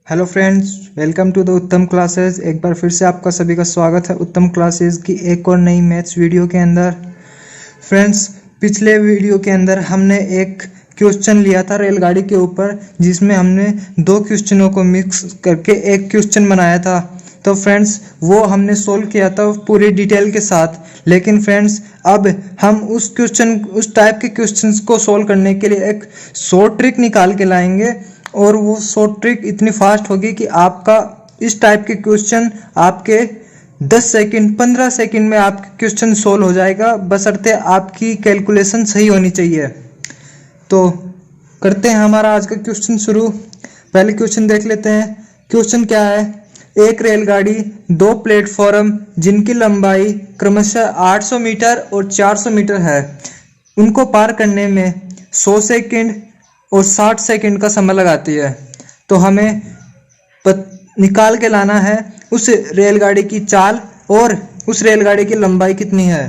Hello friends, welcome to the Uttam classes. एक बार फिर से आपका सभी का स्वागत है उत्तम क्लासेस की एक और नई मैथ्स वीडियो के अंदर। फ्रेंड्स, पिछले वीडियो के अंदर हमने एक क्वेश्चन लिया था रेलगाड़ी के ऊपर, जिसमें हमने दो क्वेश्चनों को मिक्स करके एक क्वेश्चन बनाया था। तो फ्रेंड्स, वो हमने सोल्व किया था पूरी डिटेल के साथ। लेकिन फ्रेंड्स, अब हम उस टाइप के क्वेश्चंस को सोल्व करने के लिए एक शॉर्ट ट्रिक निकाल के लाएंगे, और वो शॉर्ट ट्रिक इतनी फास्ट होगी कि आपका इस टाइप के क्वेश्चन आपके 10 सेकंड 15 सेकंड में आपका क्वेश्चन सोल्व हो जाएगा, बशर्ते आपकी कैलकुलेशन सही होनी चाहिए। तो करते हैं हमारा आज का क्वेश्चन शुरू। पहले क्वेश्चन देख लेते हैं। क्वेश्चन क्या है? एक रेलगाड़ी, दो प्लेटफॉर्म जिनकी लंबाई क्रमशः 800 मीटर और 400 मीटर है, उनको पार करने में 100 सेकंड और 60 सेकंड का समय लगाती है। तो हमें निकाल के लाना है उस रेलगाड़ी की चाल और उस रेलगाड़ी की लंबाई कितनी है।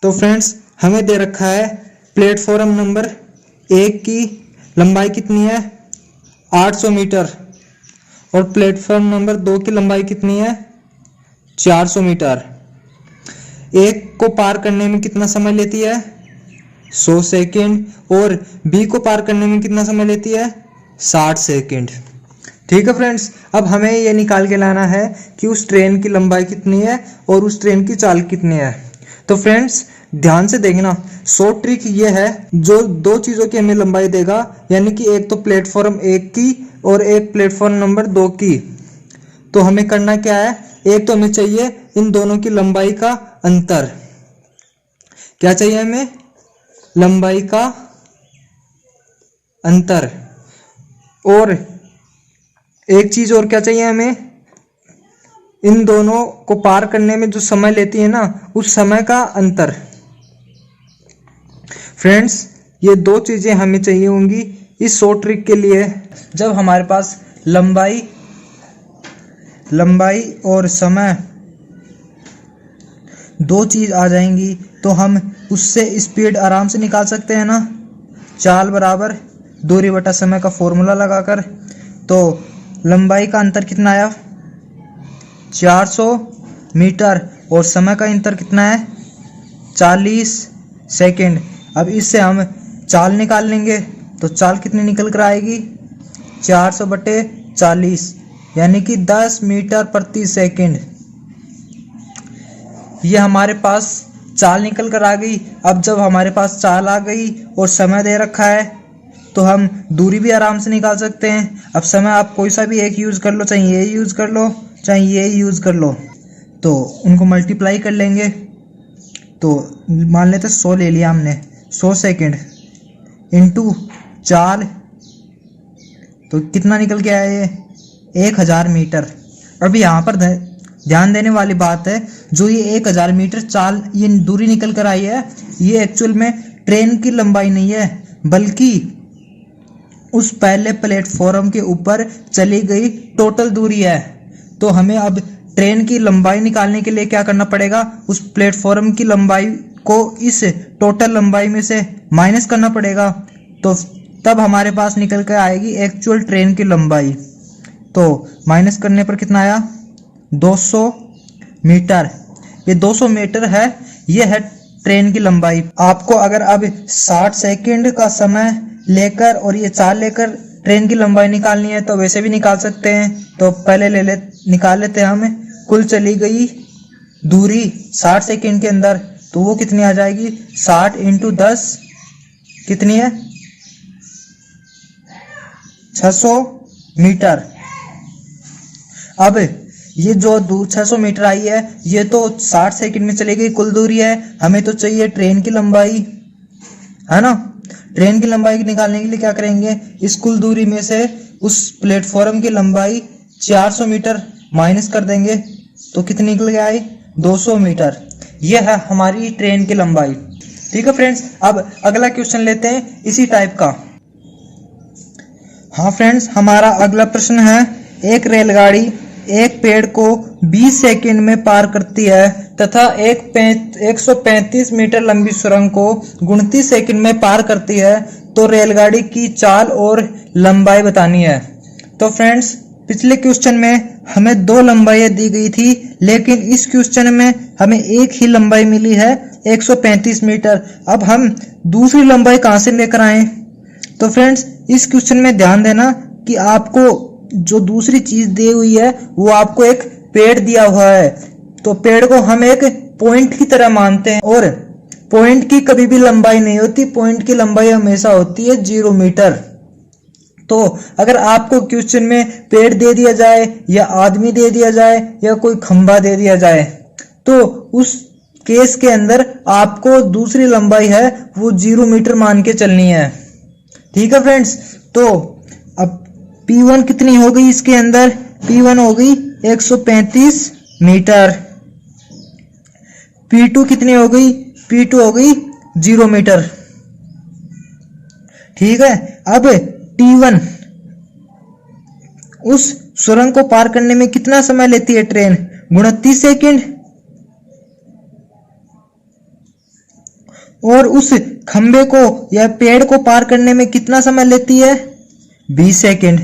तो फ्रेंड्स, हमें दे रखा है प्लेटफॉर्म नंबर 1 की लंबाई कितनी है 800 मीटर, और प्लेटफॉर्म नंबर 2 की लंबाई कितनी है 400 मीटर। एक को पार करने में कितना समय लेती है 100 सेकंड, और बी को पार करने में कितना समय लेती है 60 सेकंड। ठीक है फ्रेंड्स, अब हमें ये निकाल के लाना है कि उस ट्रेन की लंबाई कितनी है और उस ट्रेन की चाल कितनी है। तो फ्रेंड्स, ध्यान से देखना, शॉर्ट ट्रिक ये है, जो दो चीज़ों की हमें लंबाई देगा, यानी कि एक तो प्लेटफॉर्म 1 की और एक प्लेटफॉर्म नंबर 2 की। तो हमें करना क्या है, एक तो हमें चाहिए इन दोनों की लंबाई का अंतर। क्या चाहिए हमें? लंबाई का अंतर। और एक चीज और क्या चाहिए हमें, इन दोनों को पार करने में जो समय लेती है ना, उस समय का अंतर। फ्रेंड्स, ये दो चीजें हमें चाहिए होंगी इस शॉर्ट ट्रिक के लिए। जब हमारे पास लंबाई और समय दो चीज आ जाएंगी, तो हम उससे स्पीड आराम से निकाल सकते हैं ना। चाल बराबर दूरी बटा समय का फॉर्मूला लगाकर। तो लंबाई का अंतर कितना आया 400 मीटर, और समय का अंतर कितना है 40 सेकंड। अब इससे हम चाल निकाल लेंगे, तो चाल कितनी निकल कर आएगी 400 बटे 40, यानी कि 10 मीटर प्रति सेकंड। ये हमारे पास चाल निकल कर आ गई। अब जब हमारे पास चाल आ गई और समय दे रखा है, तो हम दूरी भी आराम से निकाल सकते हैं। अब समय आप कोई सा भी एक यूज़ कर लो, चाहे ये यूज़ कर लो, चाहे ये यूज़ कर लो, तो उनको मल्टीप्लाई कर लेंगे। तो मान लेते 100 ले लिया हमने, 100 सेकंड इंटू चाल, तो कितना निकल के आया ये 1000 मीटर। अभी यहाँ पर ध्यान देने वाली बात है, जो ये 1000 मीटर चाल ये दूरी निकल कर आई है, ये एक्चुअल में ट्रेन की लंबाई नहीं है, बल्कि उस पहले प्लेटफॉर्म के ऊपर चली गई टोटल दूरी है। तो हमें अब ट्रेन की लंबाई निकालने के लिए क्या करना पड़ेगा, उस प्लेटफॉर्म की लंबाई को इस टोटल लंबाई में से माइनस करना पड़ेगा। तो तब हमारे पास निकल कर आएगी एक्चुअल ट्रेन की लंबाई। तो माइनस करने पर कितना आया 200 मीटर। ये 200 मीटर है, ये है ट्रेन की लंबाई। आपको अगर अब 60 सेकंड का समय लेकर और ये चाल लेकर ट्रेन की लंबाई निकालनी है, तो वैसे भी निकाल सकते हैं। तो पहले निकाल लेते हैं हम कुल चली गई दूरी 60 सेकंड के अंदर। तो वो कितनी आ जाएगी 60 इंटू 10 कितनी है 600 मीटर। अब ये जो 600 मीटर आई है, ये तो 60 सेकंड में चली गई कुल दूरी है। हमें तो चाहिए ट्रेन की लंबाई, है ना। ट्रेन की लंबाई निकालने के लिए क्या करेंगे, इस कुल दूरी में से उस प्लेटफॉर्म की लंबाई 400 मीटर माइनस कर देंगे, तो कितनी निकल के आई 200 मीटर। यह है हमारी ट्रेन की लंबाई। ठीक है फ्रेंड्स, अब अगला क्वेश्चन लेते हैं इसी टाइप का। हाँ फ्रेंड्स, हमारा अगला प्रश्न है, एक रेलगाड़ी एक पेड़ को 20 सेकंड में पार करती है तथा 135 मीटर लंबी सुरंग को 29 सेकंड में पार करती है, तो रेलगाड़ी की चाल और लंबाई बतानी है। तो फ्रेंड्स, पिछले क्वेश्चन में हमें 2 लंबाइयां दी गई थी, लेकिन इस क्वेश्चन में हमें एक ही लंबाई मिली है 135 मीटर। अब हम दूसरी लंबाई कहां से लेकर आए? तो फ्रेंड्स, इस क्वेश्चन में ध्यान देना कि आपको जो दूसरी चीज दी हुई है वो आपको एक पेड़ दिया हुआ है, तो पेड़ को हम एक पॉइंट की तरह मानते हैं और पॉइंट की कभी भी लंबाई नहीं होती, पॉइंट की लंबाई हमेशा होती है 0 मीटर। तो अगर आपको क्वेश्चन में पेड़ दे दिया जाए या आदमी दे दिया जाए या कोई खंभा दे दिया जाए, तो उस केस के अंदर आपको दूसरी लंबाई है वो 0 मीटर मान के चलनी है। ठीक है फ्रेंड्स, तो अब P1 कितनी हो गई इसके अंदर? P1 हो गई 135 मीटर। P2 कितनी हो गई? P2 हो गई 0 मीटर। ठीक है, अब T1 उस सुरंग को पार करने में कितना समय लेती है ट्रेन? 29 सेकंड। और उस खंबे को या पेड़ को पार करने में कितना समय लेती है? 20 सेकंड।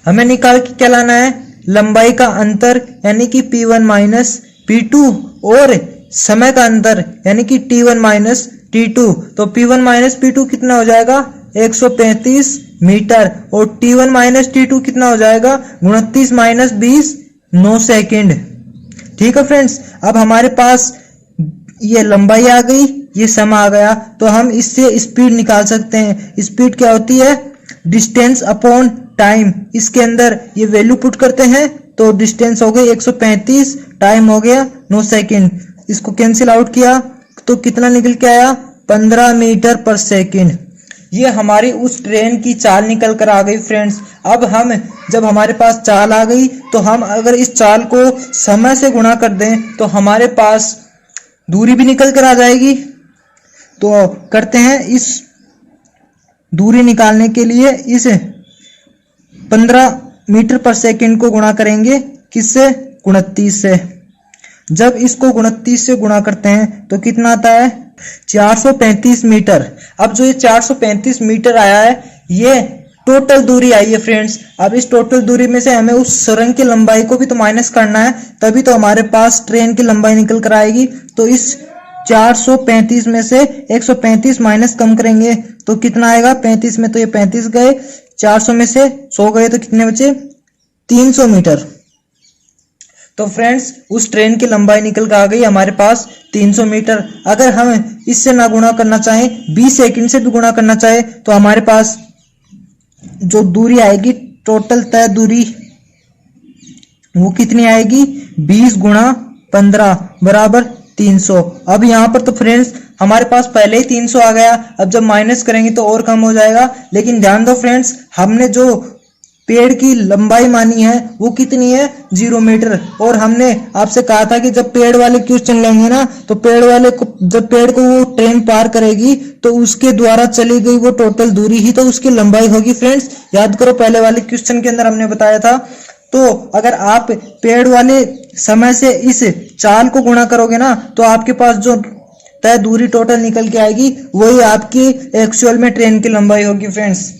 हमें निकाल के क्या लाना है? लंबाई का अंतर यानी कि P1 माइनस P2 और समय का अंतर यानी कि T1 माइनस T2। तो P1 माइनस P2 कितना हो जाएगा? 135 मीटर। और T1 माइनस T2 कितना हो जाएगा? 29 माइनस 20, 9 सेकेंड। ठीक है फ्रेंड्स, अब हमारे पास ये लंबाई आ गई, ये समय आ गया, तो हम इससे स्पीड निकाल सकते हैं। स्पीड क्या होती है? Distance upon time. इसके अंदर ये वैल्यू पुट करते हैं तो डिस्टेंस हो गई 135, टाइम हो गया 9 सेकेंड। इसको कैंसिल आउट किया तो कितना निकल के आया? 15 मीटर पर सेकेंड। ये हमारी उस ट्रेन की चाल निकल कर आ गई फ्रेंड्स। अब हम जब हमारे पास चाल आ गई तो हम अगर इस चाल को समय से गुणा कर दें तो हमारे पास दूरी भी निकल कर आ जाएगी। तो करते हैं, इस दूरी निकालने के लिए इस 15 मीटर पर सेकंड को गुणा करेंगे किससे? 29 से। जब इसको 29 से गुणा करते हैं तो कितना आता है? 435 मीटर। अब जो ये 435 मीटर आया है ये टोटल दूरी आई है फ्रेंड्स। अब इस टोटल दूरी में से हमें उस सुरंग की लंबाई को भी तो माइनस करना है, तभी तो हमारे पास ट्रेन की लंबाई निकल कर आएगी। तो इस 435 में से 135 माइनस कम करेंगे तो कितना आएगा? 35 में तो ये 35 गए, 400 में से 100 गए तो कितने बचे? 300 मीटर। तो फ्रेंड्स, उस ट्रेन की लंबाई निकल कर आ गई हमारे पास 300 मीटर। अगर हम इससे ना गुणा करना चाहें, 20 सेकंड से भी गुणा करना चाहे, तो हमारे पास जो दूरी आएगी, टोटल तय दूरी, वो कितनी आएगी? 20 गुणा 15 बराबर 300। अब यहाँ पर तो फ्रेंड्स हमारे पास पहले ही 300 आ गया, अब जब माइनस करेंगे तो और कम हो जाएगा। लेकिन ध्यान दो फ्रेंड्स, हमने जो पेड़ की लंबाई मानी है वो कितनी है? 0 मीटर। और हमने आपसे कहा था कि जब पेड़ वाले क्वेश्चन लेंगे ना, तो पेड़ वाले को, जब पेड़ को वो ट्रेन पार करेगी तो उसके द्वारा चली गई वो टोटल दूरी ही तो उसकी लंबाई होगी फ्रेंड्स। याद करो, पहले वाले क्वेश्चन के अंदर हमने बताया था। तो अगर आप पेड़ वाले समय से इस चाल को गुणा करोगे ना, तो आपके पास जो तय दूरी टोटल निकल के आएगी वही आपकी एक्चुअल में ट्रेन की लंबाई होगी फ्रेंड्स।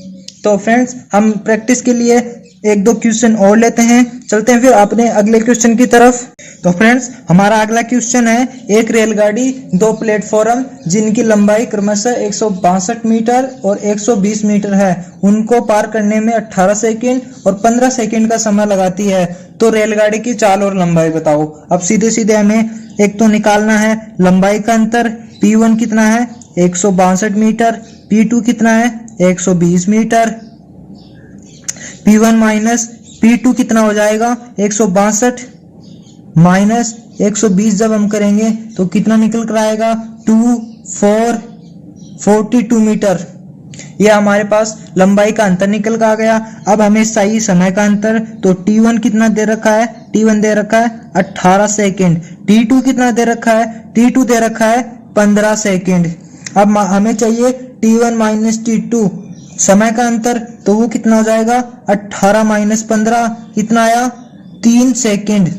तो फ्रेंड्स, हम प्रैक्टिस के लिए 1-2 क्वेश्चन और लेते हैं, चलते हैं फिर अपने अगले क्वेश्चन की तरफ। तो फ्रेंड्स, हमारा अगला क्वेश्चन है, एक रेलगाड़ी 2 प्लेटफॉर्म जिनकी लंबाई क्रमशः 162 मीटर और 120 मीटर है, उनको पार करने में 18 सेकंड और 15 सेकंड का समय लगाती है, तो रेलगाड़ी की चाल और लंबाई बताओ। अब सीधे सीधे हमें एक तो निकालना है लंबाई का अंतर। P1 कितना है? 162 मीटर। P2 कितना है? 120 मीटर। P1 माइनस P2 कितना हो जाएगा? 162 माइनस 120 जब हम करेंगे तो कितना निकल कर आएगा? 42 मीटर। ये हमारे पास लंबाई का अंतर निकल कर आ गया। अब हमें सही समय का अंतर, तो T1 कितना दे रखा है? T1 दे रखा है 18 सेकेंड। T2 कितना दे रखा है? T2 दे रखा है 15 सेकेंड। अब हमें चाहिए T1 माइनस T2, समय का अंतर, तो वो कितना हो जाएगा 18 माइनस 15, कितना आया 3 सेकंड।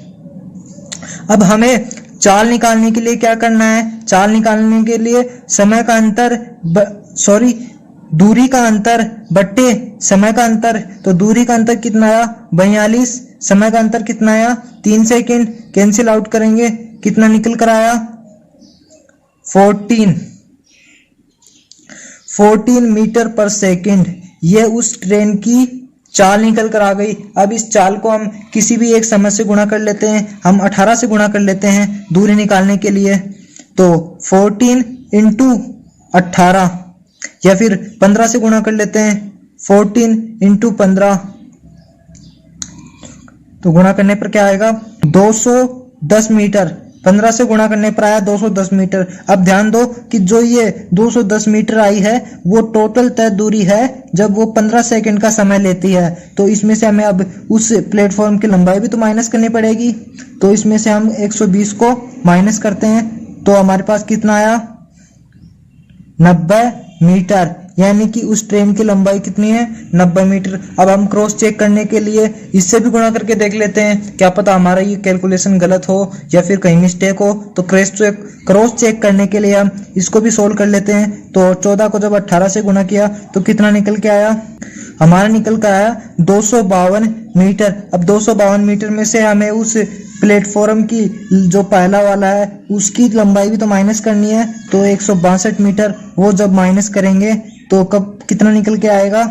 अब हमें चाल निकालने के लिए क्या करना है, चाल निकालने के लिए समय का अंतर दूरी का अंतर बट्टे समय का अंतर, तो दूरी का अंतर कितना आया 42, समय का अंतर कितना आया 3 सेकंड, कैंसिल आउट करेंगे कितना निकल कर आया 14 मीटर पर सेकंड। ये उस ट्रेन की चाल निकल कर आ गई। अब इस चाल को हम किसी भी एक समय से गुणा कर लेते हैं, हम 18 से गुणा कर लेते हैं दूरी निकालने के लिए, तो 14 इंटू 18, या फिर 15 से गुणा कर लेते हैं 14 इंटू 15, तो गुणा करने पर क्या आएगा 210 मीटर। 15 से गुणा करने पर आया 210 मीटर। अब ध्यान दो कि जो ये 210 मीटर आई है वो टोटल तय दूरी है जब वो 15 सेकंड का समय लेती है। तो इसमें से हमें अब उस प्लेटफॉर्म की लंबाई भी तो माइनस करनी पड़ेगी, तो इसमें से हम 120 को माइनस करते हैं तो हमारे पास कितना आया 90 मीटर, यानी कि उस ट्रेन की लंबाई कितनी है 90 मीटर। अब हम क्रॉस चेक करने के लिए इससे भी गुणा करके देख लेते हैं, क्या पता हमारा ये कैलकुलेशन गलत हो या फिर कहीं मिस्टेक हो। तो क्रॉस चेक करने के लिए हम इसको भी सोल्व कर लेते हैं। तो 14 को जब 18 से गुणा किया तो कितना निकल के आया, हमारा निकल के आया 252 मीटर। अब 252 मीटर में से हमें उस प्लेटफॉर्म की जो पहला वाला है उसकी लंबाई भी तो माइनस करनी है, तो 162 मीटर, वो जब माइनस करेंगे तो कब कितना निकल के आएगा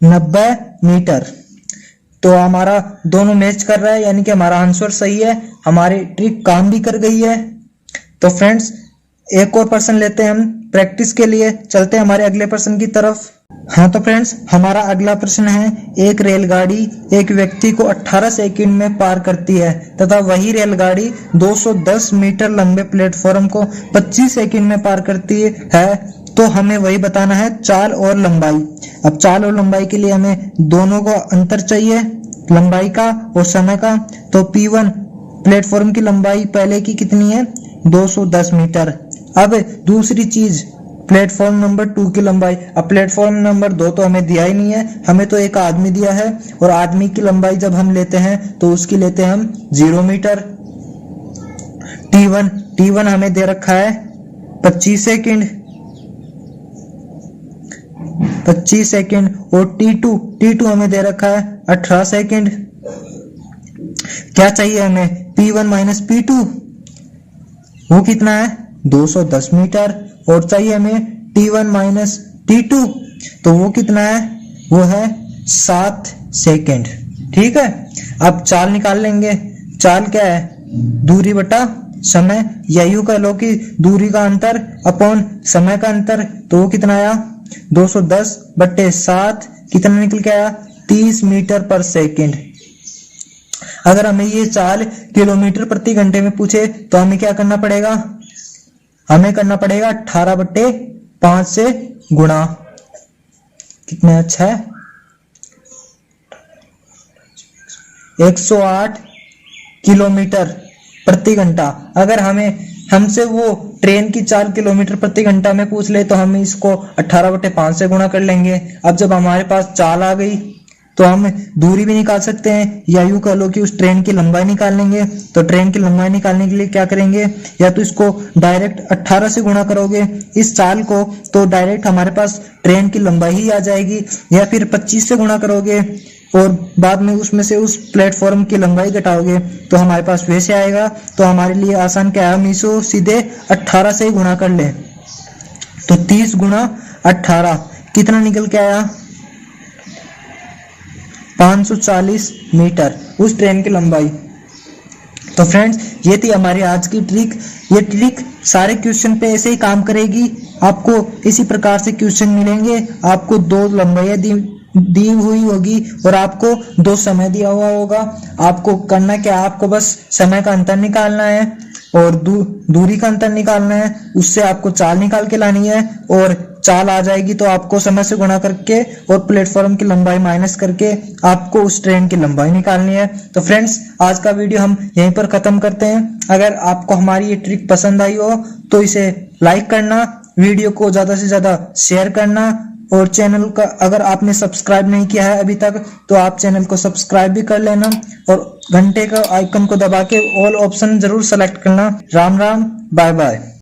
90 मीटर। तो हमारा दोनों मैच कर रहा है, यानी कि हमारा आंसर सही है, हमारी ट्रिक काम भी कर गई है। तो फ्रेंड्स एक और प्रश्न लेते हैं हम प्रैक्टिस के लिए, चलते हैं हमारे अगले प्रश्न की तरफ। हाँ तो फ्रेंड्स हमारा अगला प्रश्न है, एक रेलगाड़ी एक व्यक्ति को 18 सेकंड में पार करती है तथा वही रेलगाड़ी 210 मीटर लंबे प्लेटफॉर्म को 25 सेकंड में पार करती है, तो हमें वही बताना है चाल और लंबाई। अब चाल और लंबाई के लिए हमें दोनों को अंतर चाहिए, लंबाई का और समय का। तो P1 प्लेटफॉर्म की लंबाई पहले की कितनी है 210 मीटर। अब दूसरी चीज प्लेटफॉर्म नंबर 2 की लंबाई। अब प्लेटफॉर्म नंबर 2 तो हमें दिया ही नहीं है, हमें तो एक आदमी दिया है, और आदमी की लंबाई जब हम लेते हैं तो उसकी लेते हैं हम 0 मीटर। T1 हमें दे रखा है 25 सेकंड, और T2 हमें दे रखा है 18 सेकंड। क्या चाहिए हमें P1 माइनस P2, वो कितना है 210 मीटर, और चाहिए हमें T1 माइनस T2, तो वो कितना है, वो है 7 सेकंड। ठीक है, अब चाल निकाल लेंगे। चाल क्या है, दूरी बटा समय, या यूं कह लो कि दूरी का अंतर अपॉन समय का अंतर, तो वो कितना आया 210 बट्टे 7, कितना निकल के आया 30 मीटर पर सेकंड। अगर हमें ये चाल किलोमीटर प्रति घंटे में पूछे तो हमें क्या करना पड़ेगा, हमें करना पड़ेगा 18 बट्टे 5 से गुणा, कितने अच्छा है 108 किलोमीटर प्रति घंटा। अगर हमसे वो ट्रेन की चाल किलोमीटर प्रति घंटा में पूछ ले तो हम इसको 18 बट्टे 5 से गुणा कर लेंगे। अब जब हमारे पास चाल आ गई तो हम दूरी भी निकाल सकते हैं, या यूं कह लो कि उस ट्रेन की लंबाई निकाल लेंगे। तो ट्रेन की लंबाई निकालने के लिए क्या करेंगे, या तो इसको डायरेक्ट 18 से गुणा करोगे इस चाल को, तो डायरेक्ट हमारे पास ट्रेन की लंबाई ही आ जाएगी, या फिर 25 से गुणा करोगे और बाद में उसमें से उस प्लेटफॉर्म की लंबाई घटाओगे तो हमारे पास वैसे आएगा। तो हमारे लिए आसान क्या है, हम इसको सीधे 18 से ही गुणा कर ले, तो 30 गुणा 18 कितना निकल के आया 540 मीटर उस ट्रेन की लंबाई। तो फ्रेंड्स ये थी हमारी आज की ट्रिक। ये ट्रिक सारे क्वेश्चन पे ऐसे ही काम करेगी, आपको इसी प्रकार से क्वेश्चन मिलेंगे। आपको 2 लंबाइयां दी हुई होगी और आपको 2 समय दिया हुआ होगा। आपको करना क्या, आपको बस समय का अंतर निकालना है और दूरी का अंतर निकालना है, उससे आपको चाल निकाल के लानी है, और चाल आ जाएगी तो आपको समय से गुणा करके और प्लेटफॉर्म की लंबाई माइनस करके आपको उस ट्रेन की लंबाई निकालनी है। तो फ्रेंड्स आज का वीडियो हम यहीं पर खत्म करते हैं। अगर आपको हमारी ये ट्रिक पसंद आई हो तो इसे लाइक करना, वीडियो को ज्यादा से ज्यादा शेयर करना, और चैनल का अगर आपने सब्सक्राइब नहीं किया है अभी तक तो आप चैनल को सब्सक्राइब भी कर लेना, और घंटे का आइकन को दबा के ऑल ऑप्शन जरूर सेलेक्ट करना। Ram Ram, bye bye.